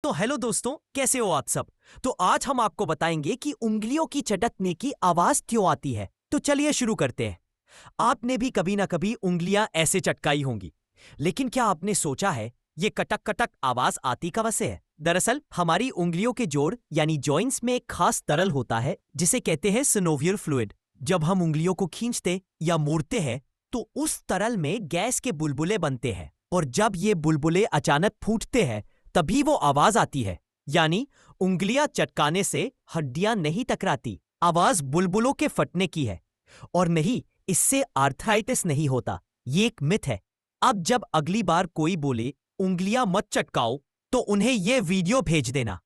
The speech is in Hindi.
तो हेलो दोस्तों, कैसे हो आप सब। तो आज हम आपको बताएंगे कि उंगलियों की चटकने की आवाज क्यों आती है। तो चलिए शुरू करते हैं। आपने भी कभी ना कभी उंगलियां ऐसे चटकाई होंगी, लेकिन क्या आपने सोचा है ये कटक कटक आवाज आती कब से है। दरअसल हमारी उंगलियों के जोड़ यानी जॉइंट्स में एक खास तरल होता है जिसे कहते हैं सिनोवियल फ्लूइड। जब हम उंगलियों को खींचते या मोड़ते हैं तो उस तरल में गैस के बुलबुले बनते हैं, और जब ये बुलबुले अचानक फूटते हैं तभी वो आवाज आती है। यानी उंगलियां चटकाने से हड्डियां नहीं टकराती, आवाज बुलबुलों के फटने की है। और नहीं, इससे आर्थराइटिस नहीं होता, ये एक मिथ है। अब जब अगली बार कोई बोले उंगलियां मत चटकाओ तो उन्हें ये वीडियो भेज देना।